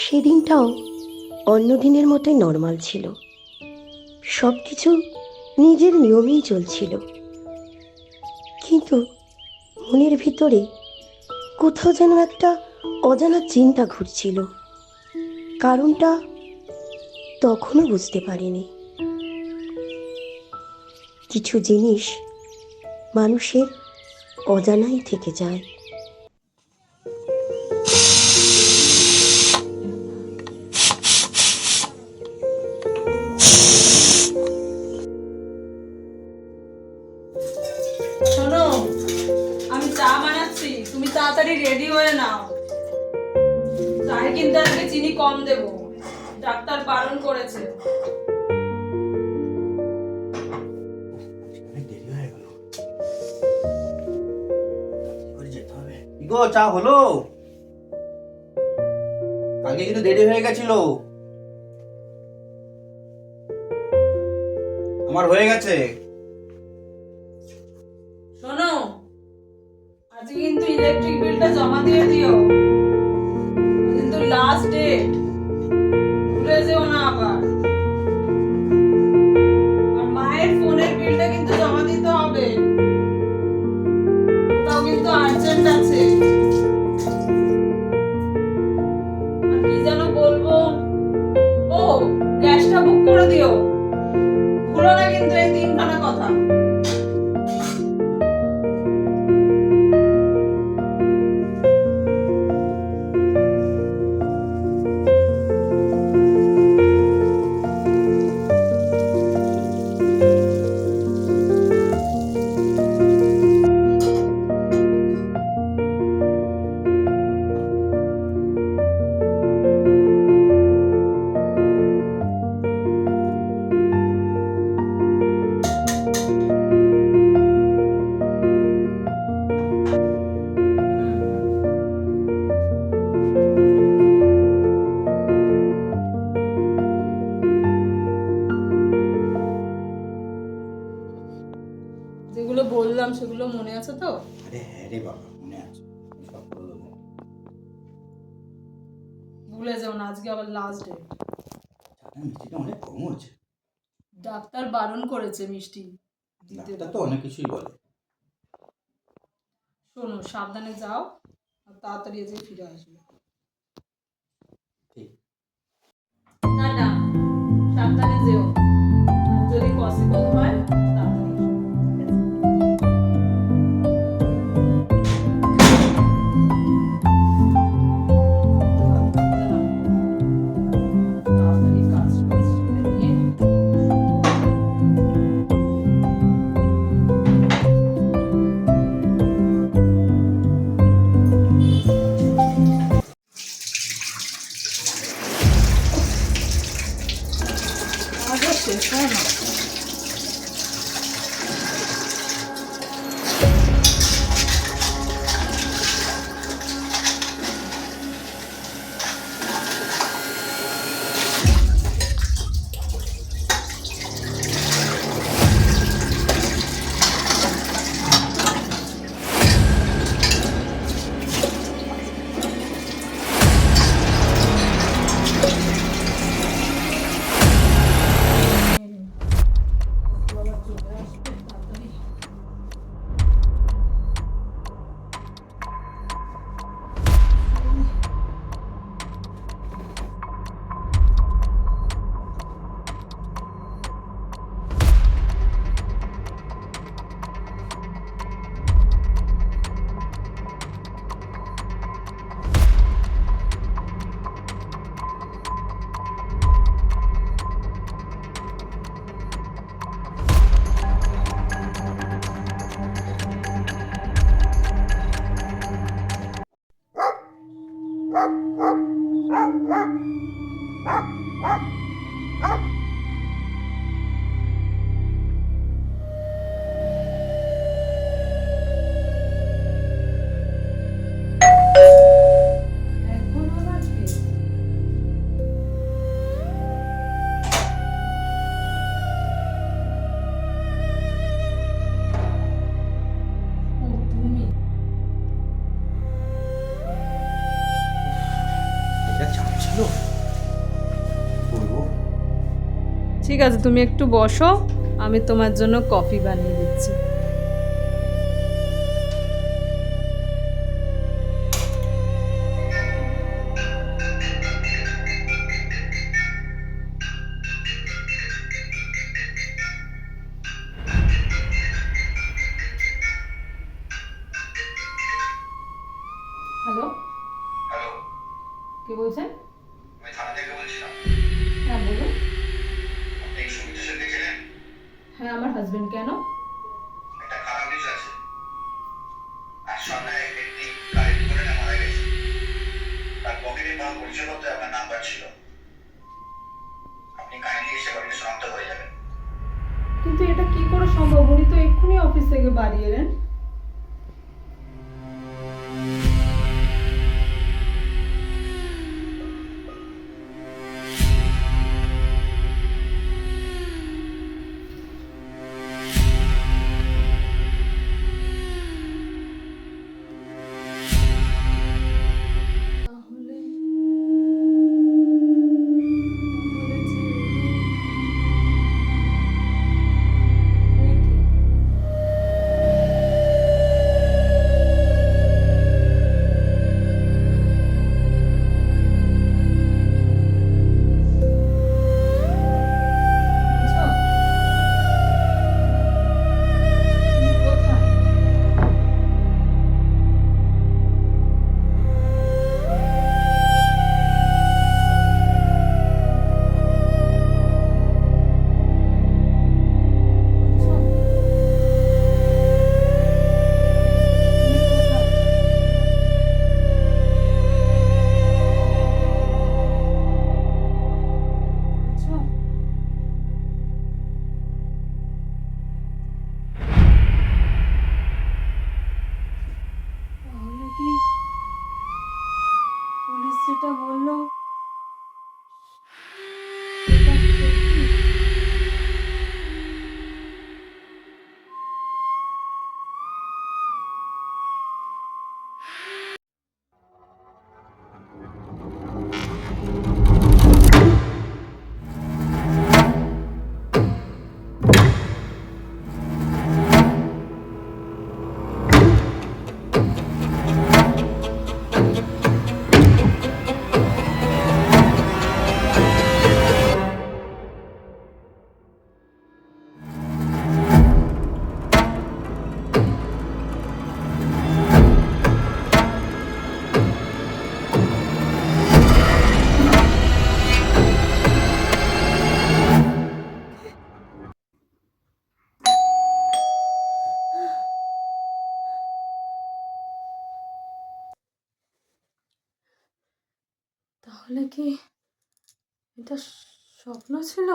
সেদিনটাও অন্য দিনের মতোই নর্মাল ছিল। সব কিছু নিজের নিয়মেই চলছিল, কিন্তু মনের ভিতরে কোথাও যেন একটা অজানা চিন্তা ঘুরছিল। কারণটা তখনও বুঝতে পারিনি। কিছু জিনিস মানুষের অজানাই থেকে যায়। শোনো, আমি চা বানাচ্ছি, তুমি তাড়াতাড়ি রেডি হয়ে নাও। চায়ে কিন্তু আজকে চিনি কম দেবো, ডাক্তার বারণ করেছে। গো, চা হলো? কালকে কিন্তু দেরি হয়ে গেছিল। আমার হয়ে গেছে। শোনো, আজকে কিন্তু ইলেকট্রিক বিলটা জমা দিয়ে দিও, কিন্তু লাস্ট ডেট, ভুলে যেও না আবার। আর মায়ের ফোনের বিলটা কিন্তু জমা দিতে হবে, ওটাও কিন্তু আর্জেন্ট আছে। আর কি যেন বলবো, ও গ্যাসটা বুক করে দিও, ভুলো না কিন্তু এই তিনখানা কথা। যেগুলো বললাম সেগুলো মনে আছে তো? আরে হ্যাঁ রে বাবা, মনে আছে। সব করে দেবো। ভুলে যাও না, আজকে আবার লাস্ট ডে। চাটা মিষ্টিটা অনেক কম হচ্ছে। ডাক্তার বারণ করেছে মিষ্টি দিতে। ডাক্তার তো অনেক কিছুই বলে। শোনো, সাবধানে যাও আর তাড়াতাড়ি এসে ফিরে আসবে। ঠিক। টাটা, সাবধানে যেও, আর যদি পসিবল হয় তাড়াতাড়ি এসো। তাড়াতাড়ি কাজ টাজ সেরে নিয়ে কাজও শেষ হয় না। এখনো বাকি? ও তুমি? এটা চাপছে। ছিল বলবো। ঠিক আছে, তুমি একটু বসো, আমি তোমার জন্য কফি বানিয়ে দিচ্ছি। হ্যালো, হ্যালো, কে বলছেন? আমি থানা থেকে বলছিলাম। হ্যাঁ বলুন। আপনি সুমিত্র সেনকে চেনেন? হ্যাঁ, আমার হাজবেন্ড। কেন? একটা খারাপ নিউজ আছে। আজ সন্ধ্যায় এক ব্যক্তি গাড়ির দুর্ঘটনায় মারা গেছে। তার পকেটে পাওয়া পরিচয়পত্রে আপনার নাম্বার ছিল। আপনি কাইন্ডলি এসে বাড়িতে শনাক্ত হয়ে যাবেন। কিন্তু এটা কি করে সম্ভব? উনি তো এক্ষুনি অফিস থেকে বাড়ি এলেন। তাহলে কোথায়? তাহলে কি পুলিশ যেটা বললো এটা সত্যি? তাহলে কি এটা স্বপ্ন ছিল?